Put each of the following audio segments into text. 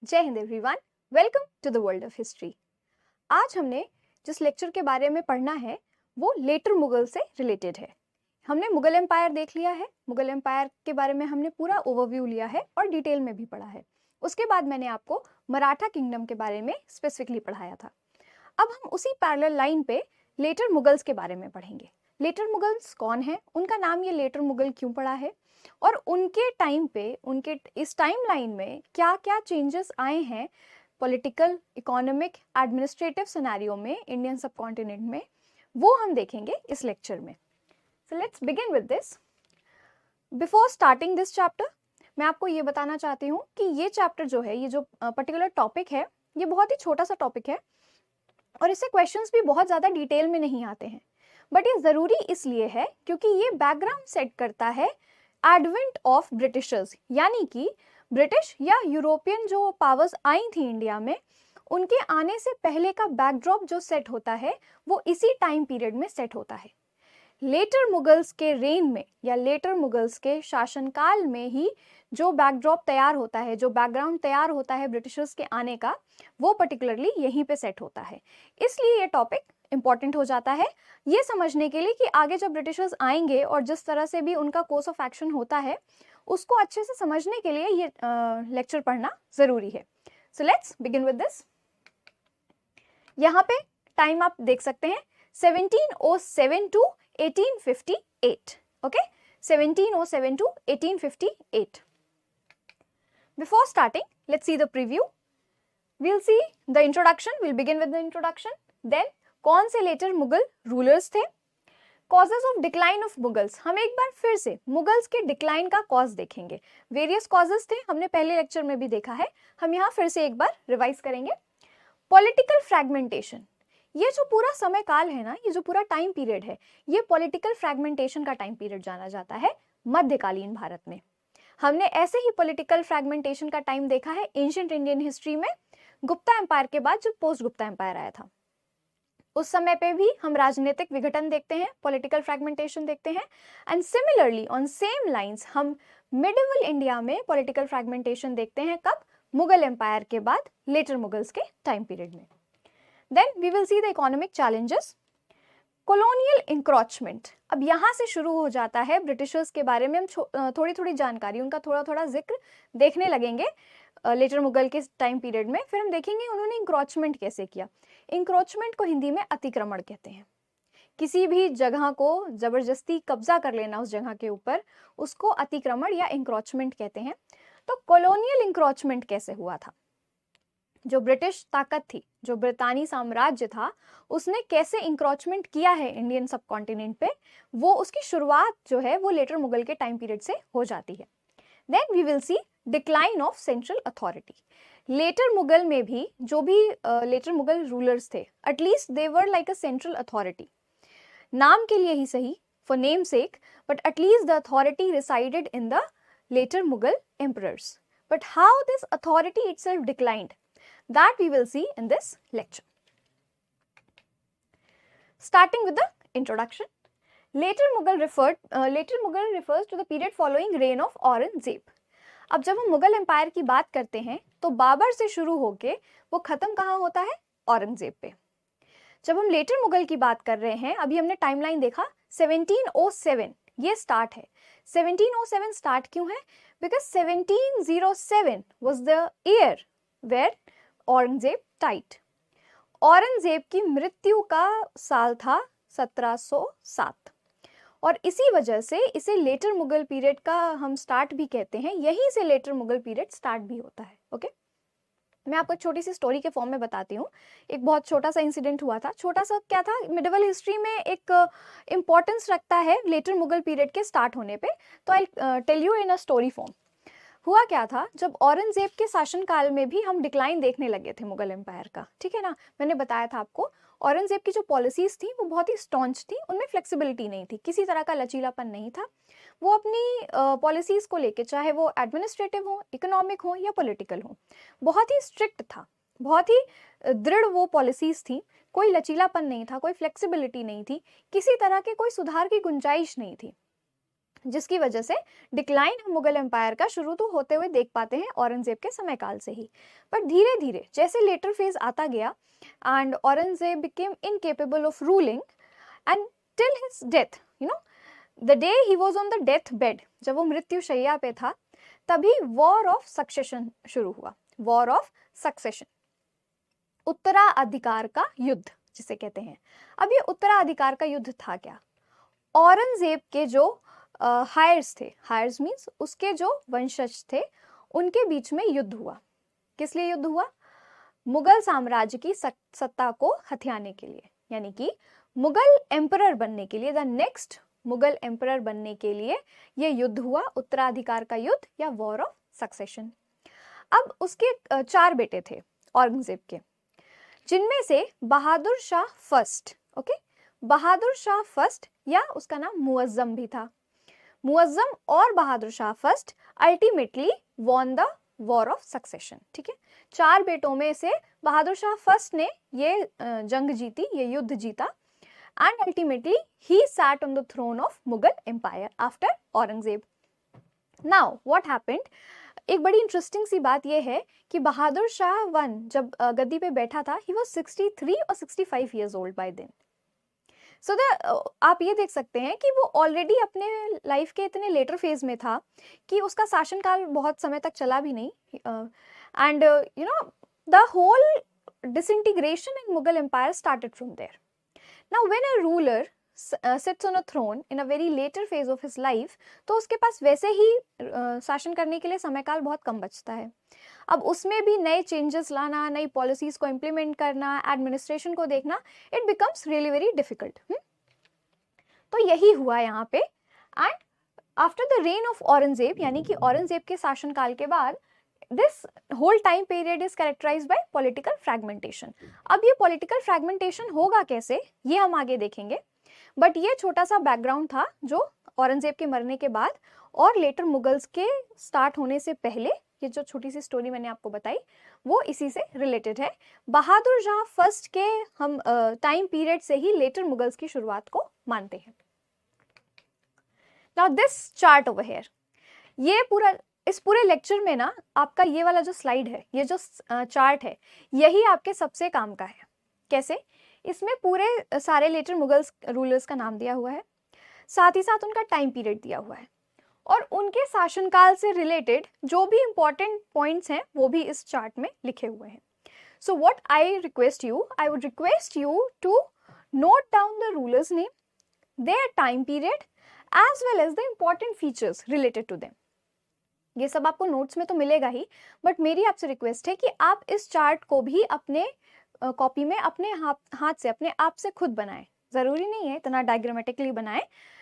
जय हिंद everyone, welcome to the world of history. आज हमने जिस लेक्चर के बारे में पढ़ना है वो लेटर मुगल से रिलेटेड है। हमने मुगल एम्पायर देख लिया है, मुगल एम्पायर के बारे में हमने पूरा ओवरव्यू लिया है और डिटेल में भी पढ़ा है। उसके बाद मैंने आपको मराठा किंगडम के बारे में स्पेसिफिकली पढ़ाया था। अब हम उसी पैरेलल लाइन पे लेटर मुगल्स के बारे में पढ़ेंगे। लेटर मुगल्स कौन है, उनका नाम ये लेटर मुगल क्यों पड़ा है और उनके टाइम पे, उनके इस टाइम लाइन में क्या क्या चेंजेस आए हैं पॉलिटिकल, इकोनॉमिक, एडमिनिस्ट्रेटिव सिनेरियो में इंडियन सब कॉन्टिनेंट में, वो हम देखेंगे इस लेक्चर में। So let's begin with this. Before starting this chapter मैं आपको ये बताना चाहती हूँ कि ये चैप्टर जो है, ये जो पर्टिकुलर टॉपिक है, ये बहुत ही छोटा सा टॉपिक है और इससे क्वेश्चंस भी बहुत ज़्यादा डिटेल में नहीं आते हैं। बट ये ज़रूरी इसलिए है क्योंकि ये बैकग्राउंड सेट करता है एडवेंट ऑफ ब्रिटिशर्स, यानी कि ब्रिटिश या यूरोपियन जो पावर्स आई थी इंडिया में, उनके आने से पहले का बैकड्रॉप जो सेट होता है वो इसी टाइम पीरियड में सेट होता है। लेटर मुगल्स के रेन में या लेटर मुगल्स के शासनकाल में ही जो बैकड्रॉप तैयार होता है, जो बैकग्राउंड तैयार होता है ब्रिटिशर्स के आने का, वो पर्टिकुलरली यहीं पे सेट होता है। इसलिए ये टॉपिक इंपॉर्टेंट हो जाता है ये समझने के लिए कि आगे जब ब्रिटिशर्स आएंगे और जिस तरह से भी उनका कोर्स ऑफ एक्शन होता है उसको अच्छे से समझने के लिए ये लेक्चर पढ़ना जरूरी है। So let's begin with this. यहाँ पे टाइम आप देख सकते हैं 1707 to 1858. Okay, 1707 to 1858. Before starting, let's see the preview. We'll see the introduction. We'll begin with the introduction. Then, कौन से later मुगल रूलर्स थे, causes of decline of Mughals. हम एक बार फिर से मुगल्स के डिक्लाइन का कॉज देखेंगे। वेरियस कॉजेस थे, हमने पहले लेक्चर में भी देखा है, हम यहाँ फिर से एक बार रिवाइज करेंगे। पॉलिटिकल फ्रैगमेंटेशन, ये जो पूरा समय काल है ना, ये जो पूरा टाइम पीरियड है, ये पॉलिटिकल फ्रैगमेंटेशन का टाइम पीरियड जाना जाता है मध्यकालीन भारत में। हमने ऐसे ही पॉलिटिकल फ्रैगमेंटेशन का टाइम देखा है एंशिएंट इंडियन हिस्ट्री में, गुप्ता एम्पायर के बाद जो पोस्ट गुप्ता एम्पायर आया था उस समय पे भी हम राजनीतिक विघटन देखते हैं, पॉलिटिकल फ्रैगमेंटेशन देखते हैं। And similarly on same lines हम मिडिवल इंडिया में पॉलिटिकल फ्रैगमेंटेशन देखते हैं, कब? मुगल एम्पायर के बाद लेटर मुगल्स के टाइम पीरियड में। Then we will see the economic challenges. Colonial encroachment, अब यहाँ से शुरू हो जाता है ब्रिटिशर्स के बारे में हम थोड़ी थोड़ी जानकारी, उनका थोड़ा थोड़ा जिक्र देखने लगेंगे लेटर मुगल के टाइम पीरियड में। फिर हम देखेंगे उन्होंने इंक्रोचमेंट कैसे किया। इंक्रोचमेंट को हिंदी में अतिक्रमण कहते हैं। किसी भी जगह को जबरदस्ती कब्जा कर लेना उस जगह के ऊपर, उसको अतिक्रमण या इंक्रोचमेंट कहते हैं। तो कॉलोनियल इंक्रोचमेंट कैसे हुआ था, जो ब्रिटिश ताकत थी, जो ब्रितानी साम्राज्य था, उसने कैसे इंक्रोचमेंट किया है इंडियन सब कॉन्टिनेंट पे, वो उसकी शुरुआत जो है वो लेटर मुगल के टाइम पीरियड से हो जाती है। Then we will see decline of central authority. Later Mughal में भी जो भी लेटर मुगल रूलर्स थे, at least they were like a central authority, नाम के लिए ही सही, for name sake, but at least the authority resided in the later Mughal emperors. But how this authority itself declined, that we will see in this lecture. Starting with the introduction, later Mughal refers to the period following reign of Aurangzeb. अब जब हम Mughal empire की बात करते हैं तो बाबर से शुरू होके वो खत्म कहाँ होता है? औरंगजेब पे। जब हम लेटर मुगल की बात कर रहे हैं, अभी हमने टाइमलाइन देखा 1707 ये स्टार्ट है। 1707 स्टार्ट क्यों है? Because 1707 was the year where Aurangzeb died. Aurangzeb की मृत्यु का साल था 1707 और इसी वजह से इसे लेटर मुगल पीरियड का हम स्टार्ट भी कहते हैं। यहीं से लेटर मुगल पीरियड स्टार्ट भी होता है। ओके, मैं आपको एक छोटी सी स्टोरी के फॉर्म में बताती हूँ। एक बहुत छोटा सा इंसिडेंट हुआ था। छोटा सा क्या था, मिडिवल हिस्ट्री में एक इंपॉर्टेंस रखता है लेटर मुगल पीरियड के स्टार्ट होने पे, तो I tell you in a story form. हुआ क्या था, जब औरंगजेब के शासनकाल में भी हम डिक्लाइन देखने लगे थे मुगल एम्पायर का, ठीक है ना। मैंने बताया था आपको औरंगजेब की जो पॉलिसीज थी वो बहुत ही स्टॉन्च थी, उनमें फ्लेक्सिबिलिटी नहीं थी, किसी तरह का लचीलापन नहीं था। वो अपनी पॉलिसीज को लेके, चाहे वो एडमिनिस्ट्रेटिव हो, इकोनॉमिक हो या पॉलिटिकल हो, बहुत ही स्ट्रिक्ट था, बहुत ही दृढ़ वो पॉलिसीज थी। कोई लचीलापन नहीं था, कोई फ्लेक्सिबिलिटी नहीं थी, किसी तरह के कोई सुधार की गुंजाइश नहीं थी। जिसकी वजह से डिक्लाइन मुगल एम्पायर का शुरू तो होते हुए देख पाते हैं औरंगजेब के समय काल से ही, पर धीरे धीरे जैसे लेटर फेज आता गया and Aurangzeb became incapable of ruling and till his death, you know, the day he was on the death bed, जब वो मृत्यु शैया पे था, तभी वॉर ऑफ सक्सेशन शुरू हुआ। वॉर ऑफ सक्सेशन, उत्तराधिकार का युद्ध जिसे कहते हैं। अब ये उत्तराधिकार का युद्ध था क्या? औरंगजेब के जो हायर्स थे, हायर्स मीन्स उसके जो वंशज थे, उनके बीच में युद्ध हुआ। किस लिए युद्ध हुआ? मुगल साम्राज्य की सत्ता को हथियाने के लिए, यानी कि मुगल एम्परर बनने के लिए, द नेक्स्ट मुगल एम्परर बनने के लिए ये युद्ध हुआ, उत्तराधिकार का युद्ध या वॉर ऑफ सक्सेशन। अब उसके 4 बेटे थे औरंगजेब के, जिनमें से Bahadur Shah first, okay, Bahadur Shah first या उसका नाम मुअज्जम भी था। मुअज्जम और Bahadur Shah first ultimately won the war of succession, ठीक है। 4 बेटों में से बहादुर शाह फर्स्ट ने ये जंग जीती, ये युद्ध जीता, and ultimately he sat on the throne of Mughal empire after Aurangzeb. Now what happened, एक बड़ी इंटरेस्टिंग सी बात यह है कि बहादुर शाह वन जब गद्दी पे बैठा था, ही वाज 63 और 65 इयर्स ओल्ड बाय देन। सो आप ये देख सकते हैं कि वो ऑलरेडी अपने लाइफ के इतने लेटर फेज में था कि उसका शासनकाल बहुत समय तक चला भी नहीं, and you know the whole disintegration in Mughal empire started from there. Now when a ruler sits on a throne in a very later phase of his life, तो उसके पास वैसे ही शासन करने के लिए समय काल बहुत कम बचता है। अब उसमें भी नए चेंजेस लाना, नई पॉलिसीज को इम्प्लीमेंट करना, एडमिनिस्ट्रेशन को देखना, it becomes really very difficult. तो यही हुआ यहाँ पे। And after the reign of Aurangzeb, यानी कि औरंगजेब के शासनकाल के बाद, this whole time period is characterized by political fragmentation. अब ये पॉलिटिकल फ्रैगमेंटेशन होगा कैसे, ये हम आगे देखेंगे, बट ये छोटा सा बैकग्राउंड था जो औरंगजेब के मरने के बाद और लेटर मुगल्स के स्टार्ट होने से पहले, ये जो छोटी सी स्टोरी मैंने आपको बताई वो इसी से रिलेटेड है। बहादुर शाह फर्स्ट के हम टाइम पीरियड से ही लेटर मुगल्स की शुरुआत को मानते हैं। Now this chart over here, ये पूरा, इस पूरे लेक्चर में ना आपका ये वाला जो स्लाइड है, ये जो चार्ट है, यही आपके सबसे काम का है। कैसे? इसमें पूरे सारे लेटर मुगल्स रूलर्स का नाम दिया हुआ है, साथ ही साथ उनका टाइम पीरियड दिया हुआ है, और उनके शासनकाल से रिलेटेड जो भी इंपॉर्टेंट पॉइंट्स हैं वो भी इस चार्ट में लिखे हुए हैं। So what I request you, I would request you to note down the rulers name, their time period, as well as the important features related to them. ये सब आपको नोट्स में तो मिलेगा ही, बट मेरी आपसे रिक्वेस्ट है कि आप इस चार्ट को भी अपने कॉपी में अपने हाथ से, अपने आप से खुद बनाएं। ज़रूरी नहीं है इतना डायग्रामेटिकली बनाएं,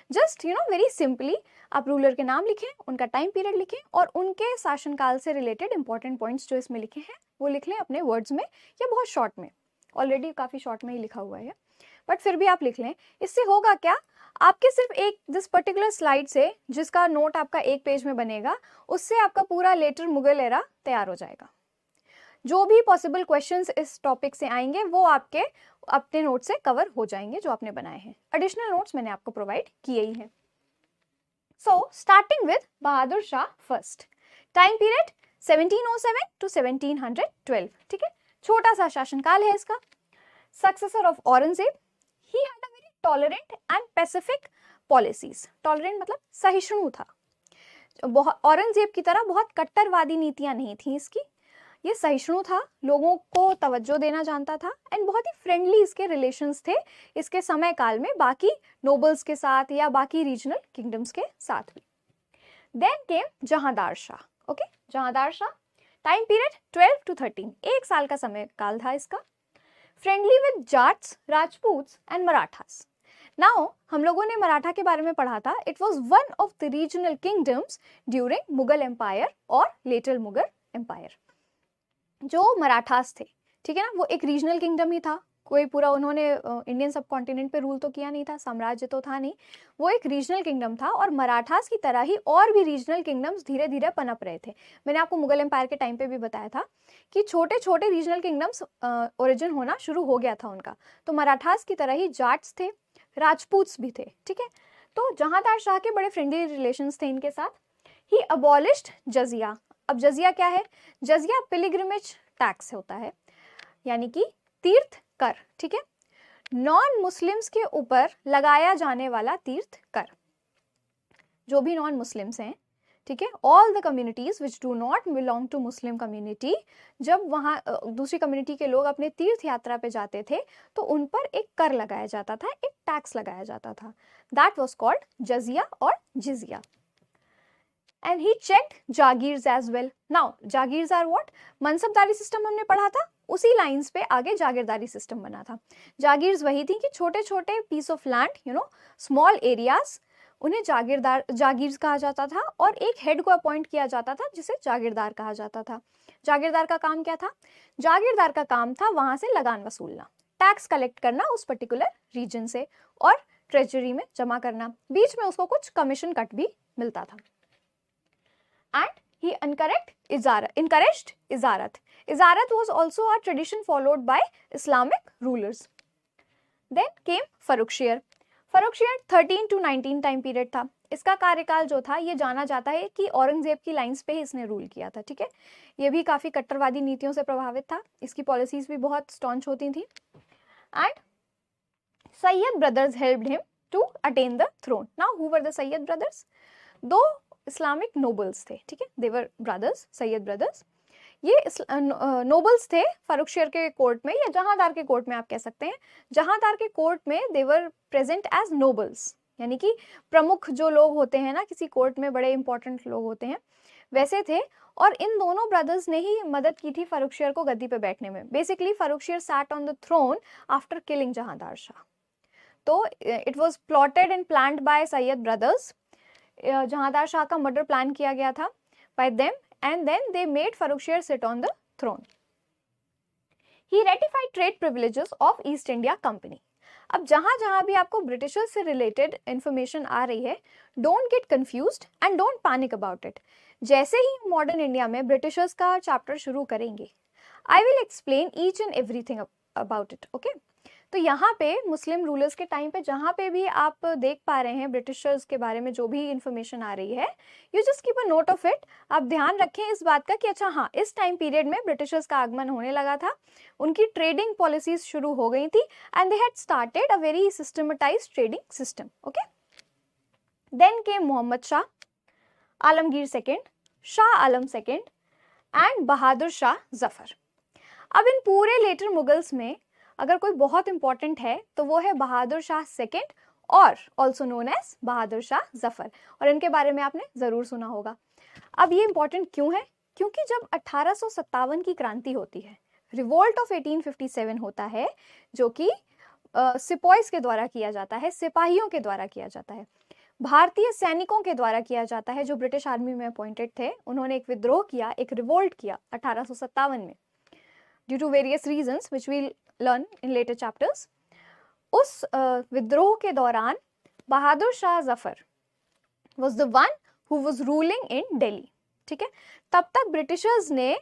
just you know very simply आप रूलर के नाम लिखें, उनका टाइम पीरियड लिखें, और उनके शासनकाल से रिलेटेड इंपॉर्टेंट पॉइंट्स जो इसमें लिखे हैं वो लिख लें अपने वर्ड्स में, या बहुत शॉर्ट में, ऑलरेडी काफ़ी शॉर्ट में ही लिखा हुआ है, बट फिर भी आप लिख लें। इससे होगा क्या, आपके सिर्फ एक दिस पर्टिकुलर स्लाइड से, जिसका नोट आपका 1 पेज में बनेगा, उससे आपका पूरा लेटर मुगल एरा तैयार हो जाएगा। जो भी पॉसिबल क्वेश्चंस इस टॉपिक से आएंगे वो आपके अपने नोट से कवर हो जाएंगे जो आपने बनाए हैं। एडिशनल नोट्स मैंने आपको प्रोवाइड किए ही हैं। So starting with Bahadur Shah first, time period 1707 to 1712, ठीक है, छोटा सा शासनकाल है इसका। Successor of Aurangzeb, he had a very tolerant and pacific policies. Tolerant मतलब सहिष्णु था, औरंगजेब की तरह बहुत कट्टरवादी नीतियां नहीं थी इसकी, ये सहिष्णु था, लोगों को तवज्जो देना जानता था, एंड बहुत ही फ्रेंडली इसके रिलेशंस थे इसके समय काल में बाकी नोबल्स के साथ या बाकी रीजनल किंगडम्स के साथ भी। Then came Jahandar Shah, okay, Jahandar Shah, time period 12 to 13, 1 साल का समय काल था इसका। Friendly with Jats, Rajputs and Marathas. Now हम लोगों ने मराठा के बारे में पढ़ा था, it was one of the regional kingdoms during Mughal empire और लेटर मुगल एम्पायर। जो मराठास थे, ठीक है ना, वो एक रीजनल किंगडम ही था, कोई पूरा उन्होंने इंडियन सब कॉन्टिनेंट पे रूल तो किया नहीं था, साम्राज्य तो था नहीं, वो एक रीजनल किंगडम था, और मराठास की तरह ही और भी रीजनल किंगडम्स धीरे धीरे पनप रहे थे। मैंने आपको मुगल एम्पायर के टाइम पे भी बताया था कि छोटे छोटे रीजनल किंगडम्स ओरिजिन होना शुरू हो गया था उनका। तो मराठास की तरह ही जाट्स थे, राजपूत्स भी थे, ठीक है। तो जहांदार शाह के बड़े फ्रेंडली रिलेशंस थे इनके साथ। ही अबॉलिश्ड जजिया। अब जजिया क्या है? जजिया पिलिग्रिमेज टैक्स होता है, यानी कि तीर्थ कर, ठीक है, नॉन मुस्लिम्स के ऊपर लगाया जाने वाला तीर्थ कर। जो भी नॉन मुस्लिम्स हैं, ठीक है, all the communities which do not belong to Muslim community, जब वहाँ दूसरी कम्युनिटी के लोग अपने तीर्थ यात्रा पे जाते थे तो उन पर एक कर लगाया जाता था, एक टैक्स लगाया जाता था। दैट वॉज कॉल्ड जजिया और jizya. And he checked jagirs as well. Now jagirs are what? Mansabdari system हमने पढ़ा था, उसी लाइंस पे आगे जागीरदारी सिस्टम बना था। जागीर्स वही थी कि छोटे छोटे piece of land, you know, small areas, उन्हें जागीर्स कहा जाता था, और एक हेड को अपॉइंट किया जाता था जिसे जागीरदार कहा जाता था। जागीरदार का काम क्या था? जागीरदार का काम था वहां से लगान वसूलना, टैक्स कलेक्ट करना उस पर्टिकुलर रीजन से और ट्रेजरी में जमा करना। बीच में उसको कुछ कमीशन कट भी मिलता था। And he encouraged izarat. Izarat was also a tradition followed by Islamic rulers. Then came Farrukhshir. Farrukhshir 13 to 19 time period था। इसका कार्यकाल जो था ये जाना जाता है कि औरंगजेब की लाइंस पे ही इसने रूल किया था, ठीक है। ये भी काफ़ी कट्टरवादी नीतियों से प्रभावित था, इसकी पॉलिसीज भी बहुत स्टॉन्च होती थी। And Syed brothers helped him to attain the throne. Now who were the Syed brothers? दो इस्लामिक नोबल्स थे, ठीक है, देवर ब्रदर्स, सैयद ब्रदर्स। ये नोबल्स थे फर्रुखशियर के कोर्ट में, या जहांदार के कोर्ट में आप कह सकते हैं। जहांदार के कोर्ट में देवर प्रेजेंट एज नोबल्स, यानी कि प्रमुख जो लोग होते हैं ना किसी कोर्ट में, बड़े इंपॉर्टेंट लोग होते हैं, वैसे थे। और इन दोनों ब्रदर्स ने ही मदद की थी फर्रुखशियर को गद्दी पे बैठने में। Basically Farrukhsiyar sat on the throne after killing Jahandar Shah. तो it was plotted and planned by Sayyid brothers. Jahandar Shah का मर्डर प्लान किया गया था by them, and then they made Farrukhshir sit on the throne. He ratified trade privileges of East India Company. अब जहां जहां भी आपको ब्रिटिशर्स से रिलेटेड इंफॉर्मेशन आ रही है, don't get confused and don't panic about it. जैसे ही मॉडर्न इंडिया में ब्रिटिशर्स का चैप्टर शुरू करेंगे, I will explain each and everything about it, okay. तो यहाँ पे मुस्लिम रूलर्स के टाइम पे जहाँ पे भी आप देख पा रहे हैं ब्रिटिशर्स के बारे में जो भी इंफॉर्मेशन आ रही है, you just keep a note of it. आप ध्यान रखें इस बात का कि अच्छा हाँ, इस टाइम पीरियड में ब्रिटिशर्स का आगमन होने लगा था, उनकी ट्रेडिंग पॉलिसीज शुरू हो गई थी, and they had started a very systematized trading system, okay. Then came Mohammad Shah, Alamgir second, Shah Alam second and Bahadur Shah Zafar. अब इन पूरे लेटर मुगल्स में अगर कोई बहुत इंपॉर्टेंट है तो वो है बहादुर शाह सेकेंड, और ऑल्सो नोन एज बहादुर शाह जफर, और इनके बारे में आपने ज़रूर सुना होगा। अब ये इंपॉर्टेंट क्यों है? क्योंकि जब 1857 की क्रांति होती है, रिवोल्ट ऑफ 1857 होता है, जो कि सिपॉइस के द्वारा किया जाता है, सिपाहियों के द्वारा किया जाता है, भारतीय सैनिकों के द्वारा किया जाता है जो ब्रिटिश आर्मी में अपॉइंटेड थे। उन्होंने एक विद्रोह किया, एक रिवोल्ट किया 1857 में, due to various reasons which we'll learn in later chapters. उस विद्रोह के दौरान बहादुर Shah Zafar was the one who was ruling in Delhi, ठीक है। तब तक ब्रिटिशर्स ने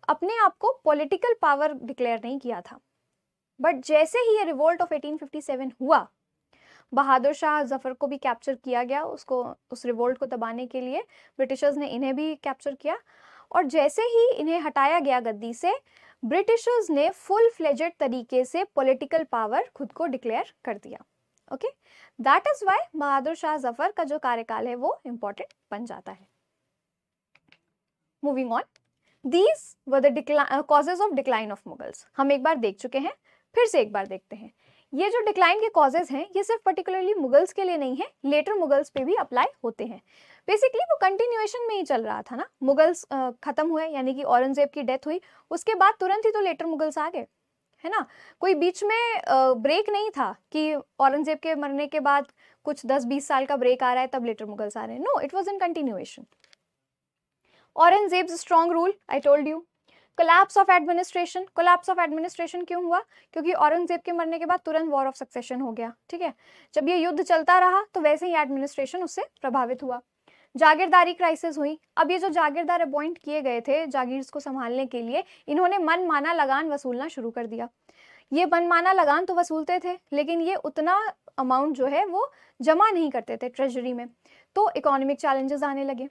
अपने आप को पॉलिटिकल पावर डिक्लेयर नहीं किया था, बट जैसे ही ये रिवोल्ट ऑफ 1857 हुआ, बहादुर शाह जफर को भी कैप्चर किया गया, उसको उस रिवोल्ट को दबाने के लिए ब्रिटिशर्स ने इन्हें भी कैप्चर किया, और जैसे ही इन्हें हटाया गया गद्दी से, ब्रिटिशर्स ने फुल फ्लेजेड तरीके से पॉलिटिकल पावर खुद को डिक्लेयर कर दिया, ओके। दैट इज व्हाई बहादुर शाह जफर का जो कार्यकाल है वो इंपॉर्टेंट बन जाता है। Moving on, these were the causes of decline of Mughals. हम एक बार देख चुके हैं, फिर से एक बार देखते हैं। ये जो डिक्लाइन के कॉजेज हैं ये सिर्फ पर्टिकुलरली मुगल्स के लिए नहीं है, लेटर मुगल्स पे भी अप्लाई होते हैं। बेसिकली वो कंटिन्यूएशन में ही चल रहा था ना, मुगल्स खत्म हुए, यानी कि औरंगजेब की डेथ हुई, उसके बाद तुरंत ही तो लेटर मुगल्स आ गए, है ना। कोई बीच में ब्रेक नहीं था कि औरंगजेब के मरने के बाद कुछ 10-20 साल का ब्रेक आ रहा है तब लेटर मुगल्स आ रहे हैं। No, it was in continuation. Aurangzeb's strong rule, I told you. Collapse of administration, collapse of administration क्यों हुआ? क्योंकि औरंगजेब के मरने के बाद तुरंत वॉर ऑफ सक्सेशन हो गया, ठीक है। जब ये युद्ध चलता रहा तो वैसे ही एडमिनिस्ट्रेशन उससे प्रभावित हुआ। जागीरदारी क्राइसिस हुई। अब ये जो जागीरदार अपॉइंट किए गए थे जागीर्स को संभालने के लिए, इन्होंने मनमाना लगान वसूलना शुरू कर दिया। ये मनमाना लगान तो वसूलते थे, लेकिन ये उतना अमाउंट जो है वो जमा नहीं करते थे ट्रेजरी में, तो इकोनॉमिक चैलेंजेस आने लगे।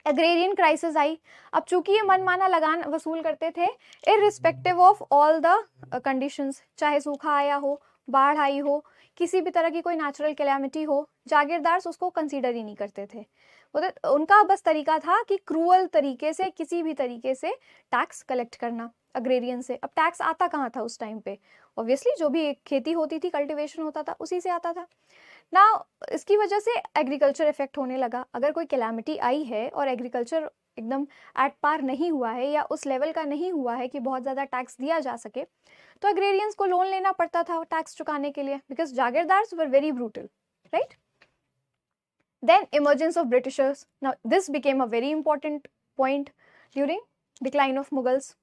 एग्रेरियन क्राइसिस आई। अब चूंकि ये मनमाना लगान वसूल करते थे irrespective of all the conditions, चाहे सूखा आया हो, बाढ़ आई हो, किसी भी तरह की कोई नेचुरल कैलामिटी हो, जागीरदार उसको कंसीडर ही नहीं करते थे। उनका बस तरीका था कि क्रूअल तरीके से, किसी भी तरीके से टैक्स कलेक्ट करना अग्रेरियन से। अब टैक्स आता कहाँ था उस टाइम पे? ऑब्वियसली जो भी खेती होती थी, कल्टीवेशन होता था, उसी से आता था ना। इसकी वजह से एग्रीकल्चर इफेक्ट होने लगा। अगर कोई कैलामिटी आई है और एग्रीकल्चर एकदम एट पार नहीं हुआ है या उस लेवल का नहीं हुआ है कि बहुत ज़्यादा टैक्स दिया जा सके, तो एग्रेरियंस को लोन लेना पड़ता था टैक्स चुकाने के लिए, because jagirdars were very brutal, right. Then emergence of Britishers. Now this became a very important point during decline of Mughals.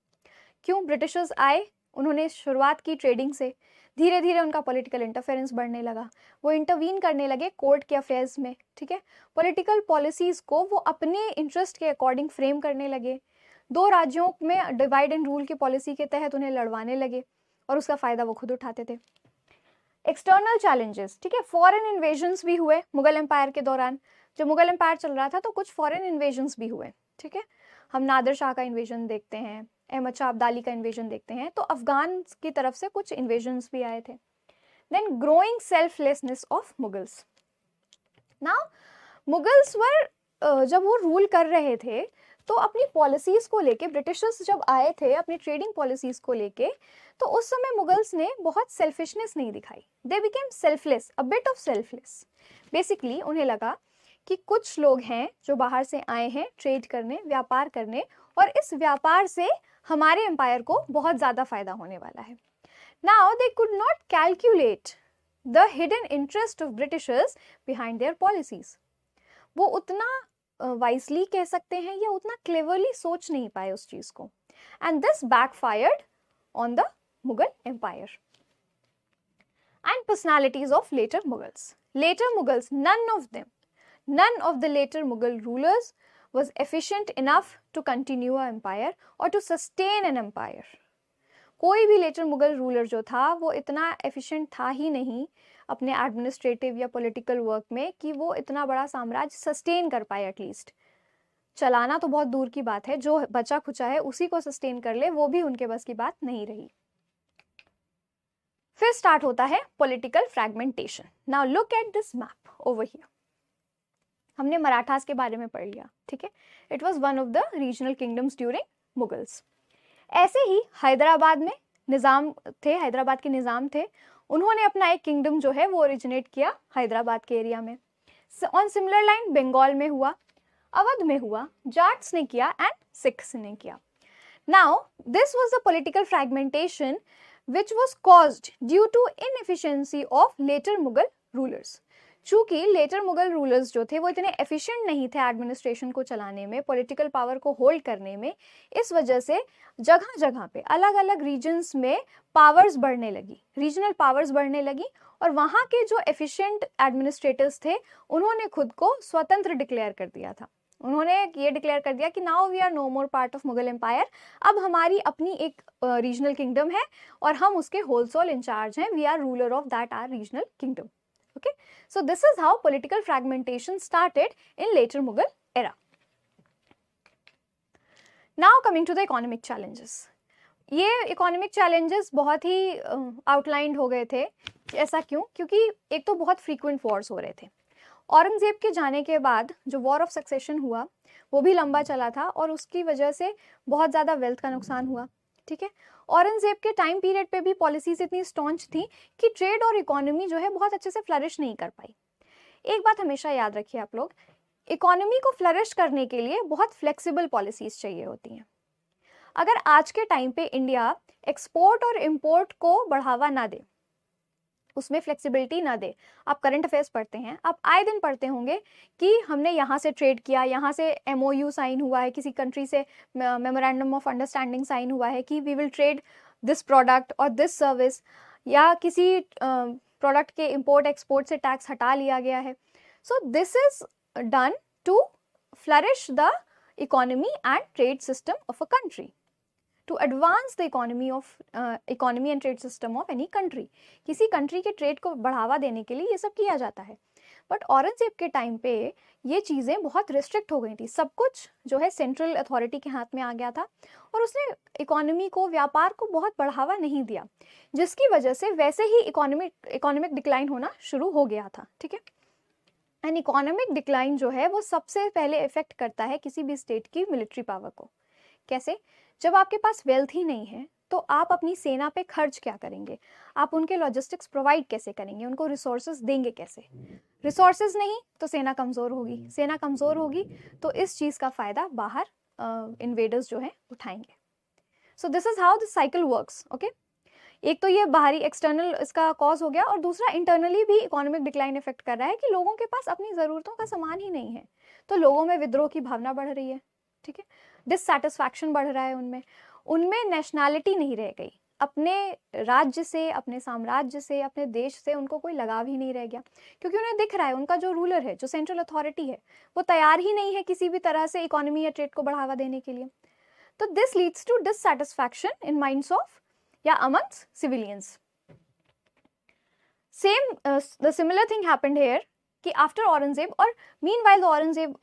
क्यों ब्रिटिशर्स आए? उन्होंने शुरुआत की ट्रेडिंग से, धीरे धीरे उनका पॉलिटिकल इंटरफेरेंस बढ़ने लगा, वो इंटरवीन करने लगे कोर्ट के अफेयर्स में, ठीक है। पॉलिटिकल पॉलिसीज को वो अपने इंटरेस्ट के अकॉर्डिंग फ्रेम करने लगे। दो राज्यों में डिवाइड एंड रूल की पॉलिसी के तहत उन्हें लड़वाने लगे और उसका फायदा वो खुद उठाते थे। एक्सटर्नल चैलेंजेस, ठीक है, फॉरेन इन्वेजन्स भी हुए मुगल एम्पायर के दौरान। जब मुगल एम्पायर चल रहा था तो कुछ फॉरेन इन्वेजन्स भी हुए, ठीक है। हम नादिर शाह का इन्वेजन देखते हैं, अहमद शाह अब्दाली का इन्वेजन देखते हैं, तो अफगान की तरफ से कुछ इन्वेजन्स भी आए थे। Then growing selflessness of Mughals. Now Mughals were जब वो रूल कर रहे थे तो अपनी पॉलिसीज को लेके, ब्रिटिशर्स जब आए थे अपनी ट्रेडिंग पॉलिसीज को लेके, तो उस समय मुगल्स ने बहुत सेल्फिशनेस नहीं दिखाई। They became selfless, a bit of selfless. Basically उन्हें लगा कि कुछ लोग हैं जो बाहर से आए हैं ट्रेड करने, व्यापार करने, और इस व्यापार से हमारे एम्पायर को बहुत ज़्यादा फायदा होने वाला है। Now they could not calculate the hidden interest of Britishers behind there policies. वो उतना वाइजली कह सकते हैं या उतना क्लेवरली सोच नहीं पाए उस चीज को, and this backfired on the Mughal empire. And personalities of later Mughals. Later Mughals, none of the later Mughal rulers was efficient enough to continue an empire or to sustain an empire. कोई भी लेटर मुगल रूलर जो था वो इतना efficient था ही नहीं अपने administrative या पॉलिटिकल वर्क में कि वो इतना बड़ा साम्राज्य सस्टेन कर पाए। एटलीस्ट चलाना तो बहुत दूर की बात है, जो बचा खुचा है उसी को सस्टेन कर ले, वो भी उनके बस की बात नहीं रही। फिर स्टार्ट होता है political fragmentation. Now look at this map over here. हमने मराठास के बारे में पढ़ लिया, ठीक है। It was one of the regional kingdoms during Mughals. ऐसे ही हैदराबाद में निज़ाम थे, हैदराबाद के निज़ाम थे, उन्होंने अपना एक किंगडम जो है वो ओरिजिनेट किया हैदराबाद के एरिया में। ऑन सिमिलर लाइन बंगाल में हुआ, अवध में हुआ, जाट्स ने किया एंड सिख्स ने किया। Now this was the political fragmentation which was caused due to inefficiency of later Mughal rulers. चूंकि लेटर मुगल रूलर्स जो थे वो इतने एफिशिएंट नहीं थे एडमिनिस्ट्रेशन को चलाने में, पॉलिटिकल पावर को होल्ड करने में, इस वजह से जगह जगह पे अलग अलग रीजन्स में पावर्स बढ़ने लगी, रीजनल पावर्स बढ़ने लगी, और वहाँ के जो एफिशिएंट एडमिनिस्ट्रेटर्स थे उन्होंने खुद को स्वतंत्र डिक्लेयर कर दिया था। उन्होंने ये डिक्लेयर कर दिया कि now we are no more part of Mughal empire, अब हमारी अपनी एक रीजनल किंगडम है और हम उसके होलसोल इंचार्ज हैं, we are ruler of that our regional kingdom. Okay, so this is how political fragmentation started in later Mughal era. Now coming to the economic challenges. ये economic challenges बहुत ही outlined हो गए थे। ऐसा क्यों? क्योंकि एक तो बहुत frequent wars हो रहे थे। औरंगजेब के जाने के बाद जो वॉर ऑफ सक्सेशन हुआ वो भी लंबा चला था और उसकी वजह से बहुत ज़्यादा वेल्थ का नुकसान हुआ, ठीक है। औरंगजेब के टाइम पीरियड पे भी पॉलिसीज इतनी स्टॉन्च थी कि ट्रेड और इकोनॉमी जो है बहुत अच्छे से फ्लरिश नहीं कर पाई। एक बात हमेशा याद रखिए आप लोग, इकोनॉमी को फ्लरिश करने के लिए बहुत फ्लेक्सिबल पॉलिसीज चाहिए होती हैं। अगर आज के टाइम पे इंडिया एक्सपोर्ट और इम्पोर्ट को बढ़ावा ना दे, उसमें फ्लेक्सिबिलिटी ना दे, आप करंट अफेयर्स पढ़ते हैं, आप आए दिन पढ़ते होंगे कि हमने यहाँ से ट्रेड किया, यहाँ से MOU साइन हुआ है, किसी कंट्री से मेमोरेंडम ऑफ अंडरस्टैंडिंग साइन हुआ है कि we will trade this product और दिस सर्विस, या किसी प्रोडक्ट के इंपोर्ट एक्सपोर्ट से टैक्स हटा लिया गया है। So this is done to flourish the economy and trade system of a country, to advance the economy and trade system of any country. किसी कंट्री के ट्रेड को बढ़ावा देने के लिए ये सब किया जाता है। बट औरंगजेब के टाइम पे ये चीज़ें बहुत रिस्ट्रिक्ट हो गई थी, सब कुछ जो है सेंट्रल अथॉरिटी के हाथ में आ गया था और उसने इकोनॉमी को, व्यापार को बहुत बढ़ावा नहीं दिया, जिसकी वजह से वैसे ही इकोनॉमिक डिक्लाइन होना शुरू हो गया था। ठीक है, एंड इकोनॉमिक डिक्लाइन जो है वो सबसे पहले इफेक्ट करता है किसी भी स्टेट की मिलिट्री पावर को। कैसे? जब आपके पास वेल्थ ही नहीं है तो आप अपनी सेना पे खर्च क्या करेंगे, आप उनके लॉजिस्टिक्स प्रोवाइड कैसे करेंगे, उनको रिसोर्सेज देंगे कैसे? रिसोर्सेज नहीं तो सेना कमज़ोर होगी, सेना कमज़ोर होगी तो इस चीज़ का फ़ायदा बाहर इन्वेडर्स जो है उठाएंगे। So this is how the cycle works. Okay, एक तो ये बाहरी एक्सटर्नल इसका कॉज हो गया और दूसरा इंटरनली भी इकोनॉमिक डिक्लाइन इफेक्ट कर रहा है कि लोगों के पास अपनी ज़रूरतों का सामान ही नहीं है, तो लोगों में विद्रोह की भावना बढ़ रही है। ठीक है, डिससैटिस्फैक्शन बढ़ रहा है उनमें, उनमें नेशनैलिटी नहीं रह गई, अपने राज्य से, अपने साम्राज्य से, अपने देश से उनको कोई लगाव ही नहीं रह गया, क्योंकि उन्हें दिख रहा है उनका जो रूलर है, जो सेंट्रल अथॉरिटी है, वो तैयार ही नहीं है किसी भी तरह से इकोनॉमी या ट्रेड को बढ़ावा देने के लिए। तो this leads to dissatisfaction in minds of या amongst civilians. The similar thing happened here कि after Aurangzeb और meanwhile the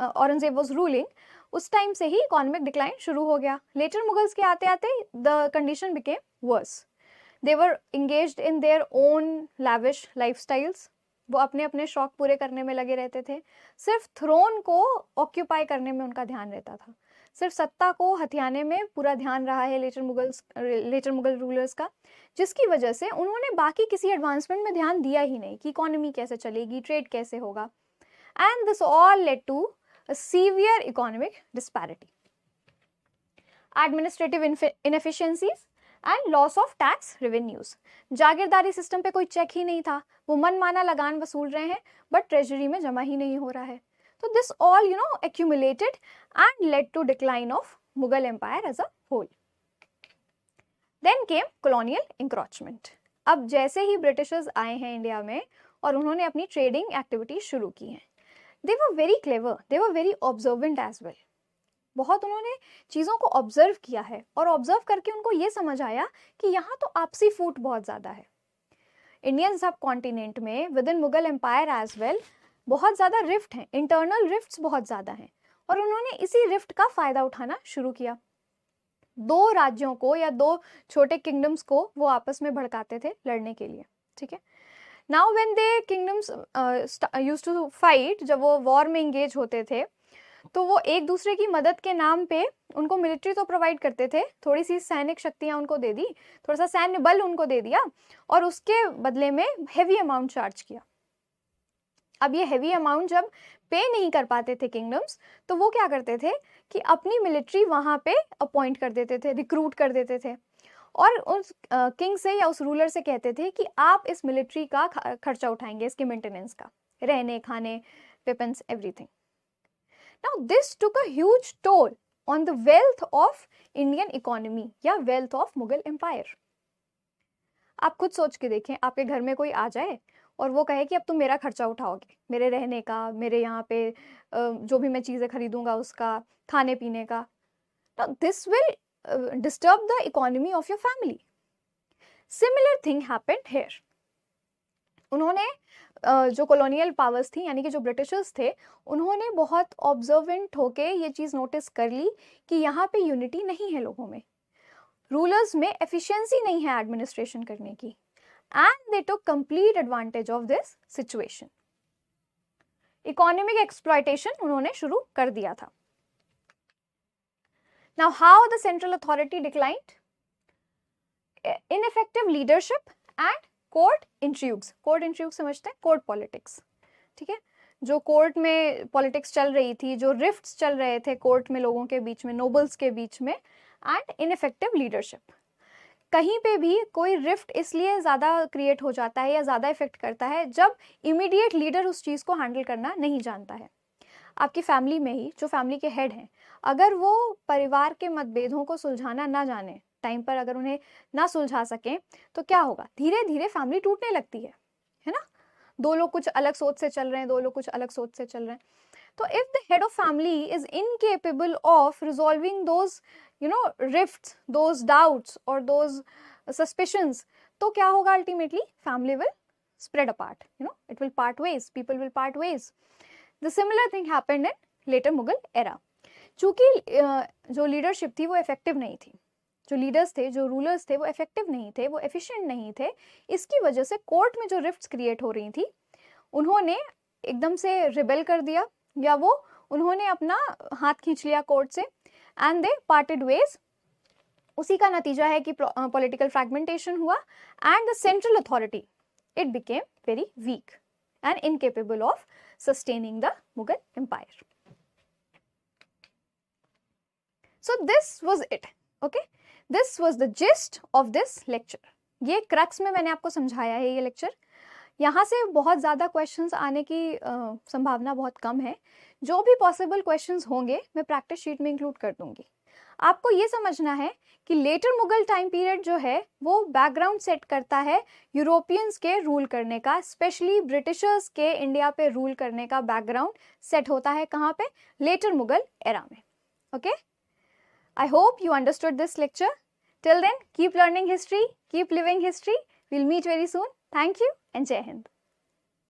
Aurangzeb was ruling, उस टाइम से ही इकोनॉमिक डिक्लाइन शुरू हो गया। लेटर मुगल्स के आते आते the condition became worse. They were engaged in their own lavish lifestyles, वो अपने अपने शौक पूरे करने में लगे रहते थे, सिर्फ थ्रोन को ऑक्यूपाई करने में उनका ध्यान रहता था, सिर्फ सत्ता को हथियाने में पूरा ध्यान रहा है लेटर मुगल रूलर्स का, जिसकी वजह से उन्होंने बाकी किसी एडवांसमेंट में ध्यान दिया ही नहीं कि इकोनॉमी कैसे चलेगी, ट्रेड कैसे होगा। And this all led to a severe economic disparity, administrative inefficiencies and loss of tax revenues. Jagirdari system पे कोई चेक ही नहीं था, वो मनमाना लगान वसूल रहे हैं बट ट्रेजरी में जमा ही नहीं हो रहा है। So this all accumulated and led to decline of Mughal Empire as a whole. Then came colonial encroachment. अब जैसे ही ब्रिटिशर्स आए हैं इंडिया में और उन्होंने अपनी ट्रेडिंग एक्टिविटी शुरू की हैं, they were very clever, they were very observant as well. बहुत उन्होंने चीज़ों को ऑब्जर्व किया है और ऑब्जर्व करके उनको ये समझ आया कि यहाँ तो आपसी फूट बहुत ज़्यादा है। इंडियन सब कॉन्टिनेंट में within Mughal empire as well बहुत ज़्यादा रिफ्ट हैं, इंटरनल रिफ्ट्स बहुत ज़्यादा हैं और उन्होंने इसी रिफ्ट का फ़ायदा उठाना शुरू किया। दो राज्यों को या दो छोटे किंगडम्स को वो आपस में भड़काते थे लड़ने के लिए। ठीक है, now when they kingdoms used to fight, जब वो वॉर में इंगेज होते थे तो वो एक दूसरे की मदद के नाम पे उनको मिलिट्री तो प्रोवाइड करते थे, थोड़ी सी सैनिक शक्तियाँ उनको दे दी, थोड़ा सा सैन्य बल उनको दे दिया और उसके बदले में हेवी अमाउंट चार्ज किया। अब ये हेवी अमाउंट जब पे नहीं कर पाते थे किंगडम्स, तो वो क्या करते थे कि अपनी मिलिट्री वहाँ पे अपॉइंट कर देते थे, रिक्रूट कर देते थे और उस किंग से या उस रूलर से कहते थे कि आप इस मिलिट्री का खर्चा उठाएंगे, इसके मेंटेनेंस का, रहने खाने, weapons, everything. Now this took a huge toll on the wealth of Indian economy या वेल्थ ऑफ मुगल एम्पायर। आप खुद सोच के देखें, आपके घर में कोई आ जाए और वो कहे कि अब तुम मेरा खर्चा उठाओगे, मेरे रहने का, मेरे यहाँ पे जो भी मैं चीज़ें खरीदूंगा उसका, खाने पीने का, तो this will disturb the economy of your family. Similar thing happened here. उन्होंने जो कॉलोनियल पावर्स थी यानी कि जो ब्रिटिशर्स थे, उन्होंने बहुत ऑब्जर्वेंट होके ये चीज़ नोटिस कर ली कि यहाँ पे यूनिटी नहीं है लोगों में, रूलर्स में एफिशिएंसी नहीं है एडमिनिस्ट्रेशन करने की, and they took complete advantage of this situation. Economic exploitation उन्होंने शुरू कर दिया था। Now how the central authority declined? Ineffective leadership and court intrigues. Court intrigues समझते हैं? Court politics. ठीक है, जो कोर्ट में पॉलिटिक्स चल रही थी, जो रिफ्ट्स चल रहे थे कोर्ट में लोगों के बीच में, नोबल्स के बीच में, एंड इनफेक्टिव लीडरशिप। कहीं पे भी कोई रिफ्ट इसलिए ज़्यादा क्रिएट हो जाता है या ज़्यादा इफेक्ट करता है जब इमीडिएट लीडर उस चीज़ को हैंडल करना नहीं जानता है। आपकी फैमिली में ही जो फैमिली के हेड हैं, अगर वो परिवार के मतभेदों को सुलझाना ना जाने, टाइम पर अगर उन्हें ना सुलझा सकें, तो क्या होगा, धीरे धीरे फैमिली टूटने लगती है ना। दो लोग कुछ अलग सोच से चल रहे हैं, दो लोग कुछ अलग सोच से चल रहे हैं, तो if the head of family is incapable of resolving those rifts, those doubts और दोज सस्पिशंस, तो क्या होगा ultimately? Family will spread apart, it will part ways, people will part ways. The similar thing happened in later Mughal era. चूंकि जो leadership थी वो effective नहीं थी, जो लीडर्स थे, जो रूलर्स थे, वो इफेक्टिव नहीं थे, वो एफिशिएंट नहीं थे, इसकी वजह से कोर्ट में जो रिफ्ट्स क्रिएट हो रही थी, उन्होंने एकदम से रिबेल कर दिया, या वो उन्होंने अपना हाथ खींच लिया कोर्ट से, एंड दे पार्टेड वेज. उसी का नतीजा है कि पॉलिटिकल फ्रैगमेंटेशन हुआ, and the central authority, it became very weak and incapable of sustaining the Mughal empire. So this was it. Okay, this was the gist of this lecture. ये crux में मैंने आपको समझाया है ये लेक्चर. यहाँ से बहुत ज़्यादा क्वेश्चंस आने की संभावना बहुत कम है. जो भी पॉसिबल क्वेश्चंस होंगे मैं प्रैक्टिस शीट में इंक्लूड कर दूंगी. आपको ये समझना है कि लेटर मुगल टाइम पीरियड जो है वो बैकग्राउंड सेट करता है यूरोपियंस के रूल करने का, स्पेशली ब्रिटिशर्स के इंडिया पे रूल करने का बैकग्राउंड सेट होता है कहाँ पे? लेटर मुगल एरा में. Okay, I hope you understood this lecture. Till then keep learning history, keep living history. Will meet very soon. Thank you and जय हिंद.